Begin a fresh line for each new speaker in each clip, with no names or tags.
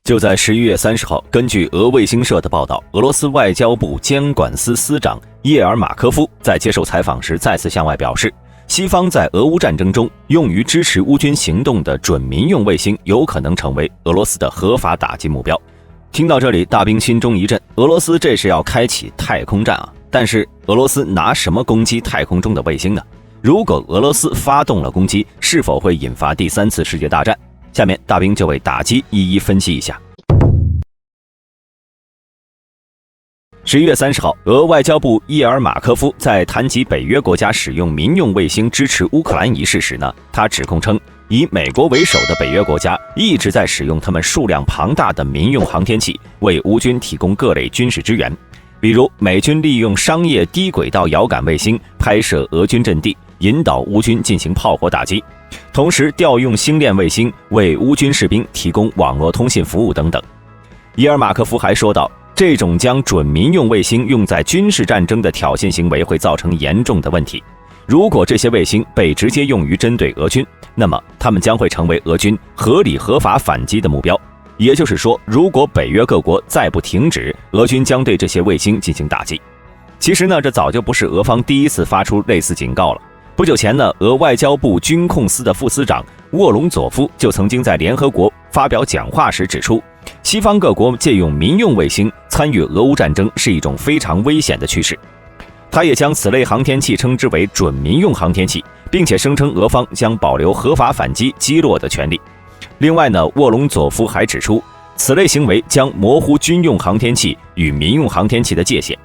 就在11月30号，根据俄卫星社的报道，俄罗斯外交部监管司司长叶尔马科夫在接受采访时再次向外表示，西方在俄乌战争中用于支持乌军行动的准民用卫星有可能成为俄罗斯的合法打击目标。听到这里，大兵心中一震，俄罗斯这是要开启太空战啊！但是俄罗斯拿什么攻击太空中的卫星呢？如果俄罗斯发动了攻击，是否会引发第3次世界大战？下面大兵就为打击一一分析一下。11月30号，俄外交部叶尔马科夫在谈及北约国家使用民用卫星支持乌克兰一事时呢，他指控称，以美国为首的北约国家一直在使用他们数量庞大的民用航天器为乌军提供各类军事支援，比如美军利用商业低轨道遥感卫星拍摄俄军阵地，引导乌军进行炮火打击，同时调用星链卫星为乌军士兵提供网络通信服务等等。叶尔马科夫还说道，这种将准民用卫星用在军事战争的挑衅行为会造成严重的问题。如果这些卫星被直接用于针对俄军，那么他们将会成为俄军合理合法反击的目标。也就是说，如果北约各国再不停止，俄军将对这些卫星进行打击。其实呢，这早就不是俄方第一次发出类似警告了。不久前呢，俄外交部军控司的副司长沃隆佐夫就曾经在联合国发表讲话时指出，西方各国借用民用卫星参与俄乌战争是一种非常危险的趋势。他也将此类航天器称之为准民用航天器，并且声称俄方将保留合法反击击落的权利。另外呢，沃隆佐夫还指出，此类行为将模糊军用航天器与民用航天器的界限。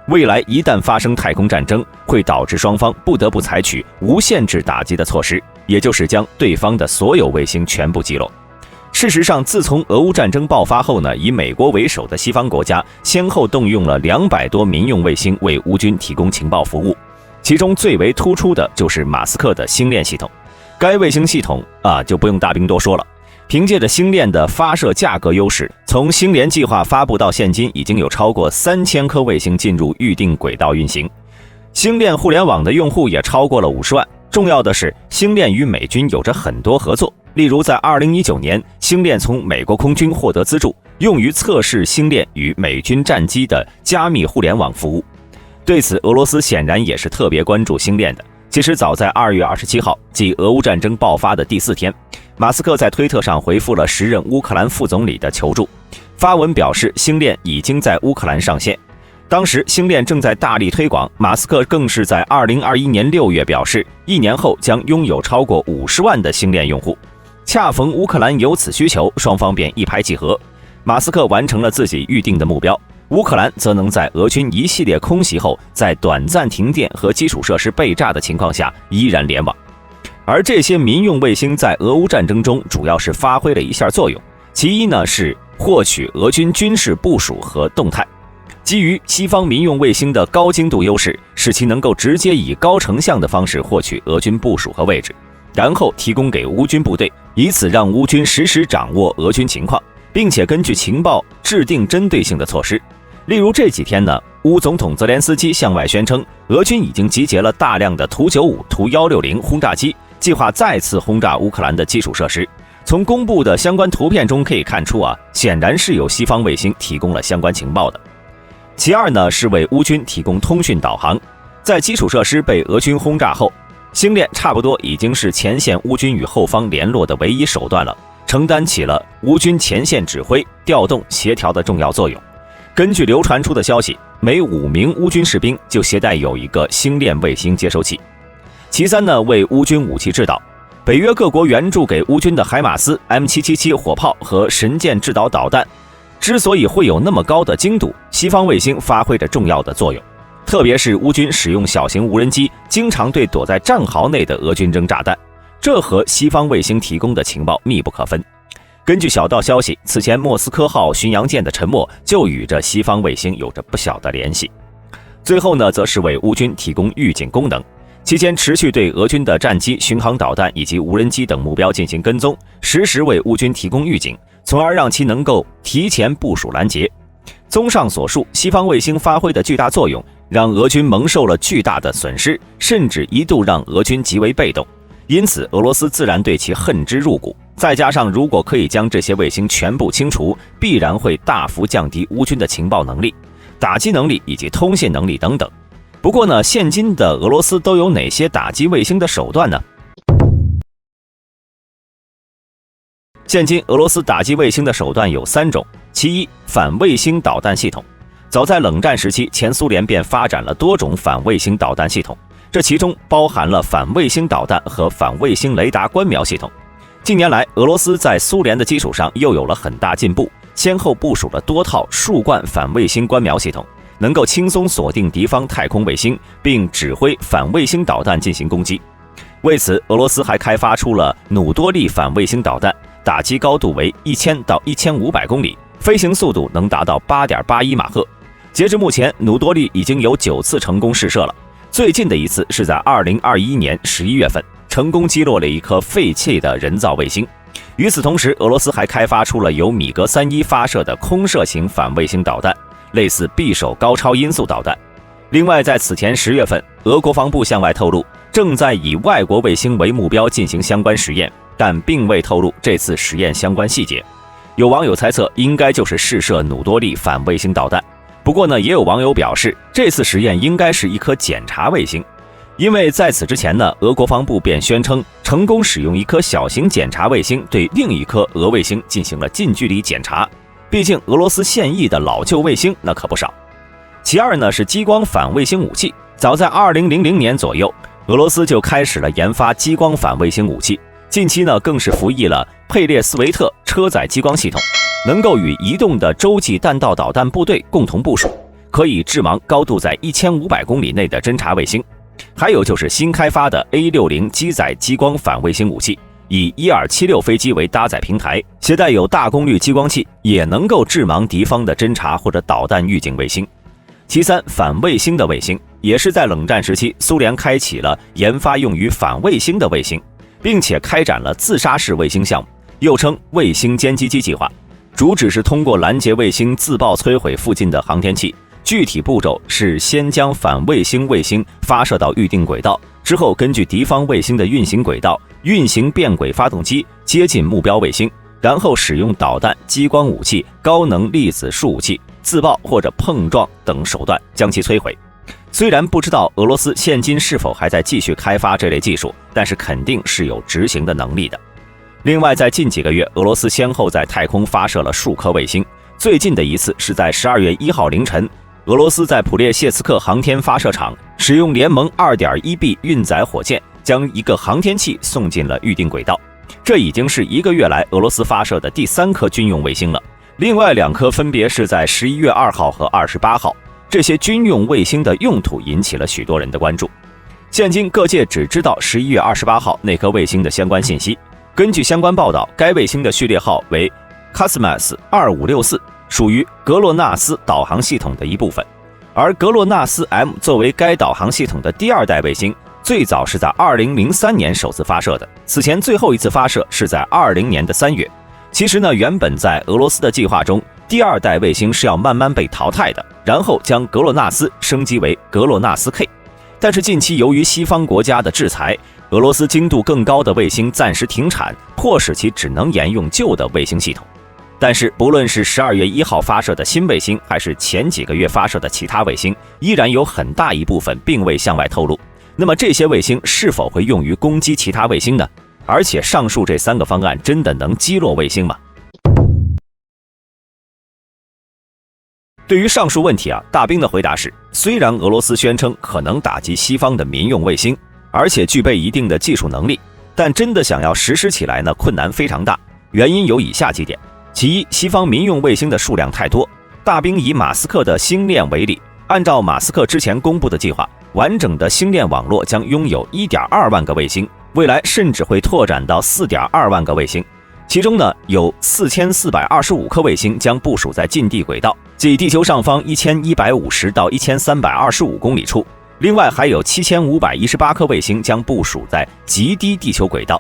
未来一旦发生太空战争，会导致双方不得不采取无限制打击的措施，也就是将对方的所有卫星全部击落。事实上，自从俄乌战争爆发后呢，以美国为首的西方国家先后动用了200多民用卫星为乌军提供情报服务，其中最为突出的就是马斯克的星链系统。该卫星系统就不用大兵多说了，凭借着星链的发射价格优势，从星链计划发布到现今，已经有超过3000颗卫星进入预定轨道运行。星链互联网的用户也超过了50万。重要的是，星链与美军有着很多合作，例如在2019年，星链从美国空军获得资助，用于测试星链与美军战机的加密互联网服务。对此，俄罗斯显然也是特别关注星链的。其实早在2月27号，即俄乌战争爆发的第4天，马斯克在推特上回复了时任乌克兰副总理的求助，发文表示星链已经在乌克兰上线。当时星链正在大力推广，马斯克更是在2021年6月表示，1年后将拥有超过50万的星链用户。恰逢乌克兰有此需求，双方便一拍即合，马斯克完成了自己预定的目标，乌克兰则能在俄军一系列空袭后，在短暂停电和基础设施被炸的情况下依然联网。而这些民用卫星在俄乌战争中主要是发挥了一下作用，其一呢是获取俄军军事部署和动态。基于西方民用卫星的高精度优势，使其能够直接以高成像的方式获取俄军部署和位置，然后提供给乌军部队，以此让乌军实时掌握俄军情况，并且根据情报制定针对性的措施。例如这几天呢，乌总统泽连斯基向外宣称，俄军已经集结了大量的图95、图160轰炸机，计划再次轰炸乌克兰的基础设施。从公布的相关图片中可以看出显然是有西方卫星提供了相关情报的。其二呢，是为乌军提供通讯导航。在基础设施被俄军轰炸后，星链差不多已经是前线乌军与后方联络的唯一手段了，承担起了乌军前线指挥、调动、协调的重要作用。根据流传出的消息，每5名乌军士兵就携带有一个星链卫星接收器。其三呢，为乌军武器制导。北约各国援助给乌军的海马斯、M777 火炮和神剑制导导弹，之所以会有那么高的精度，西方卫星发挥着重要的作用。特别是乌军使用小型无人机，经常对躲在战壕内的俄军扔炸弹，这和西方卫星提供的情报密不可分。根据小道消息，此前莫斯科号巡洋舰的沉没就与这西方卫星有着不小的联系。最后呢，则是为乌军提供预警功能，期间持续对俄军的战机、巡航导弹以及无人机等目标进行跟踪，实时为乌军提供预警，从而让其能够提前部署拦截。综上所述，西方卫星发挥的巨大作用，让俄军蒙受了巨大的损失，甚至一度让俄军极为被动，因此俄罗斯自然对其恨之入骨。再加上如果可以将这些卫星全部清除，必然会大幅降低乌军的情报能力、打击能力以及通信能力等等。不过呢，现今的俄罗斯都有哪些打击卫星的手段呢？现今俄罗斯打击卫星的手段有3种，其一，反卫星导弹系统。早在冷战时期，前苏联便发展了多种反卫星导弹系统，这其中包含了反卫星导弹和反卫星雷达观瞄系统。近年来，俄罗斯在苏联的基础上又有了很大进步，先后部署了多套数冠反卫星观瞄系统，能够轻松锁定敌方太空卫星，并指挥反卫星导弹进行攻击。为此，俄罗斯还开发出了努多利反卫星导弹，打击高度为1000到1500公里，飞行速度能达到8.81马赫。截至目前，努多利已经有9次成功试射了。最近的一次是在2021年11月份，成功击落了一颗废弃的人造卫星。与此同时，俄罗斯还开发出了由米格31发射的空射型反卫星导弹，类似匕首高超音速导弹。另外，在此前10月份，俄国防部向外透露，正在以外国卫星为目标进行相关实验，但并未透露这次实验相关细节。有网友猜测，应该就是试射努多利反卫星导弹。不过呢，也有网友表示，这次实验应该是一颗检查卫星，因为在此之前呢，俄国防部便宣称成功使用一颗小型检查卫星对另一颗俄卫星进行了近距离检查。毕竟俄罗斯现役的老旧卫星那可不少。其二呢，是激光反卫星武器。早在2000年左右，俄罗斯就开始了研发激光反卫星武器，近期呢更是服役了佩列斯维特车载激光系统，能够与移动的洲际弹道导弹部队共同部署，可以致盲高度在1500公里内的侦察卫星。还有就是新开发的 A60 机载激光反卫星武器，以伊尔76飞机为搭载平台，携带有大功率激光器，也能够致盲敌方的侦察或者导弹预警卫星。其三，反卫星的卫星，也是在冷战时期，苏联开启了研发用于反卫星的卫星，并且开展了自杀式卫星项目，又称卫星歼击机计划，主旨是通过拦截卫星自爆摧毁附近的航天器。具体步骤是先将反卫星卫星发射到预定轨道，之后根据敌方卫星的运行轨道，运行变轨发动机接近目标卫星，然后使用导弹、激光武器、高能粒子束武器、自爆或者碰撞等手段将其摧毁。虽然不知道俄罗斯现今是否还在继续开发这类技术，但是肯定是有执行的能力的。另外，在近几个月，俄罗斯先后在太空发射了数颗卫星，最近的一次是在12月1号凌晨，俄罗斯在普列谢茨克航天发射场使用联盟 2.1B 运载火箭，将一个航天器送进了预定轨道。这已经是1个月来俄罗斯发射的第3颗军用卫星了。另外2颗分别是在11月2号和28号。这些军用卫星的用途引起了许多人的关注。现今各界只知道11月28号那颗卫星的相关信息。根据相关报道，该卫星的序列号为 Cosmos 2564，属于格洛纳斯导航系统的一部分。而格洛纳斯 M 作为该导航系统的第2代卫星，最早是在2003年首次发射的，此前最后一次发射是在20年的3月。其实呢，原本在俄罗斯的计划中，第2代卫星是要慢慢被淘汰的，然后将格洛纳斯升级为格洛纳斯 K。但是近期由于西方国家的制裁，俄罗斯精度更高的卫星暂时停产，迫使其只能沿用旧的卫星系统。但是不论是12月1号发射的新卫星，还是前几个月发射的其他卫星，依然有很大一部分并未向外透露。那么这些卫星是否会用于攻击其他卫星呢？而且上述这3个方案真的能击落卫星吗？对于上述问题大兵的回答是，虽然俄罗斯宣称可能打击西方的民用卫星，而且具备一定的技术能力，但真的想要实施起来呢，困难非常大。原因有以下几点。其一，西方民用卫星的数量太多。大兵以马斯克的星链为例，按照马斯克之前公布的计划，完整的星链网络将拥有 1.2 万个卫星，未来甚至会拓展到 4.2 万个卫星。其中呢，有4425颗卫星将部署在近地轨道，即地球上方1150到1325公里处。另外还有7518颗卫星将部署在极低地球轨道，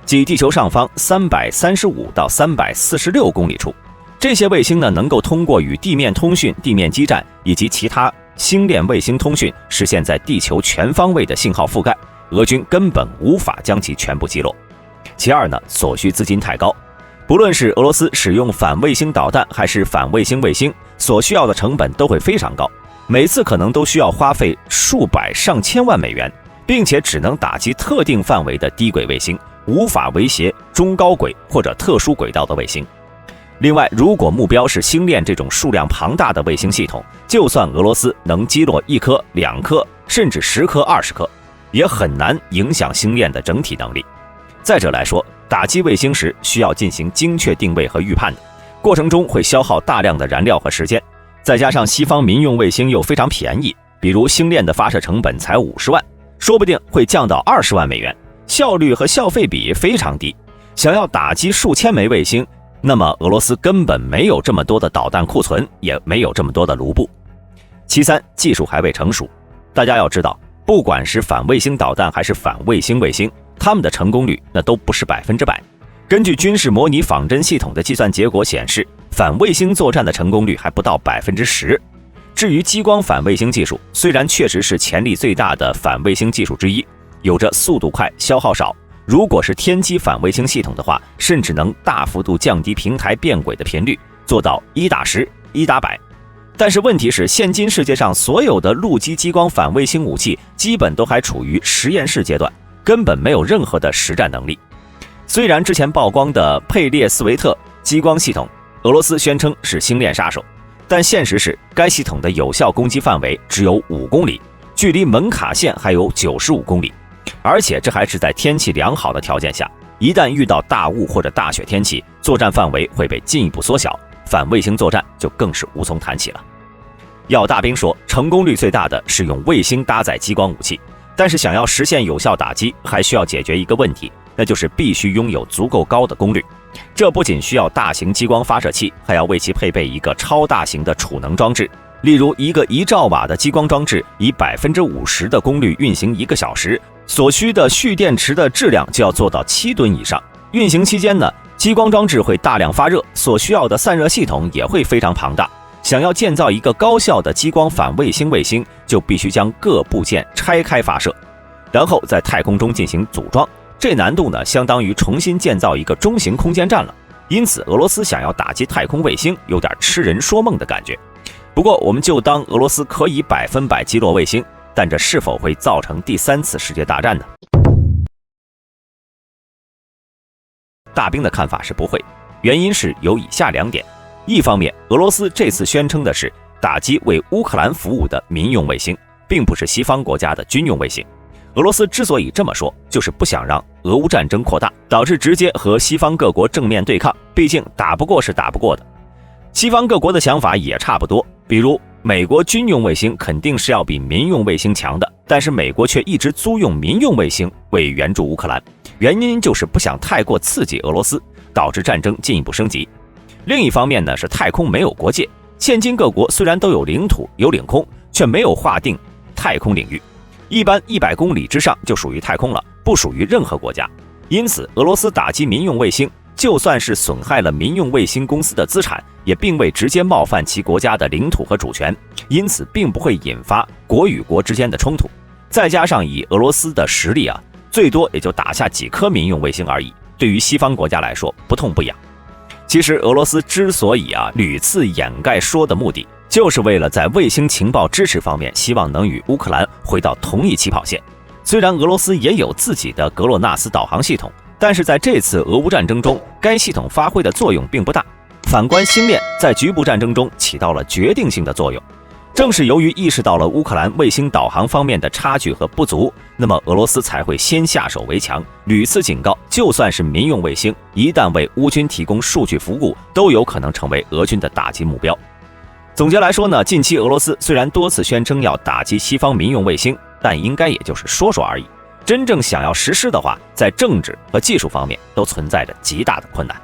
即地球上方335到346公里处。这些卫星呢，能够通过与地面通讯、地面基站以及其他星链卫星通讯，实现在地球全方位的信号覆盖，俄军根本无法将其全部击落。其二呢，所需资金太高。不论是俄罗斯使用反卫星导弹还是反卫星卫星，所需要的成本都会非常高，每次可能都需要花费数百上千万美元，并且只能打击特定范围的低轨卫星，无法威胁中高轨或者特殊轨道的卫星。另外，如果目标是星链这种数量庞大的卫星系统，就算俄罗斯能击落1颗、2颗，甚至10颗、20颗，也很难影响星链的整体能力。再者来说，打击卫星时需要进行精确定位和预判的，过程中会消耗大量的燃料和时间，再加上西方民用卫星又非常便宜，比如星链的发射成本才50万，说不定会降到20万美元，效率和效费比非常低。想要打击数千枚卫星，那么俄罗斯根本没有这么多的导弹库存，也没有这么多的卢布。其三，技术还未成熟。大家要知道，不管是反卫星导弹还是反卫星卫星，它们的成功率那都不是100%。根据军事模拟仿真系统的计算结果显示，反卫星作战的成功率还不到10%。至于激光反卫星技术，虽然确实是潜力最大的反卫星技术之一，有着速度快、消耗少，如果是天基反卫星系统的话，甚至能大幅度降低平台变轨的频率，做到1:10、1:100。但是问题是，现今世界上所有的陆基激光反卫星武器基本都还处于实验室阶段，根本没有任何的实战能力。虽然之前曝光的佩列斯维特激光系统，俄罗斯宣称是星链杀手，但现实是该系统的有效攻击范围只有5公里，距离门卡线还有95公里，而且这还是在天气良好的条件下，一旦遇到大雾或者大雪天气，作战范围会被进一步缩小，反卫星作战就更是无从谈起了。要大兵说，成功率最大的是用卫星搭载激光武器，但是想要实现有效打击，还需要解决一个问题，那就是必须拥有足够高的功率。这不仅需要大型激光发射器，还要为其配备一个超大型的储能装置。例如，一个1兆瓦的激光装置以50%的功率运行1个小时，所需的蓄电池的质量就要做到7吨以上。运行期间呢，激光装置会大量发热，所需要的散热系统也会非常庞大。想要建造一个高效的激光反卫星卫星，就必须将各部件拆开发射，然后在太空中进行组装。这难度呢，相当于重新建造一个中型空间站了。因此，俄罗斯想要打击太空卫星，有点痴人说梦的感觉。不过，我们就当俄罗斯可以100%击落卫星，但这是否会造成第3次世界大战呢？大兵的看法是不会，原因是有以下2点。一方面，俄罗斯这次宣称的是打击为乌克兰服务的民用卫星，并不是西方国家的军用卫星。俄罗斯之所以这么说，就是不想让俄乌战争扩大，导致直接和西方各国正面对抗，毕竟打不过是打不过的。西方各国的想法也差不多，比如美国军用卫星肯定是要比民用卫星强的，但是美国却一直租用民用卫星为援助乌克兰，原因就是不想太过刺激俄罗斯，导致战争进一步升级。另一方面呢，是太空没有国界，现今各国虽然都有领土有领空，却没有划定太空领域，一般100公里之上就属于太空了，不属于任何国家。因此，俄罗斯打击民用卫星，就算是损害了民用卫星公司的资产，也并未直接冒犯其国家的领土和主权，因此并不会引发国与国之间的冲突。再加上以俄罗斯的实力啊，最多也就打下几颗民用卫星而已，对于西方国家来说不痛不痒。其实俄罗斯之所以屡次掩盖说的目的，就是为了在卫星情报支持方面，希望能与乌克兰回到同一起跑线。虽然俄罗斯也有自己的格洛纳斯导航系统，但是在这次俄乌战争中，该系统发挥的作用并不大。反观星链在局部战争中起到了决定性的作用。正是由于意识到了乌克兰卫星导航方面的差距和不足，那么俄罗斯才会先下手为强，屡次警告，就算是民用卫星，一旦为乌军提供数据服务，都有可能成为俄军的打击目标。总结来说呢，近期俄罗斯虽然多次宣称要打击西方民用卫星，但应该也就是说说而已。真正想要实施的话，在政治和技术方面都存在着极大的困难。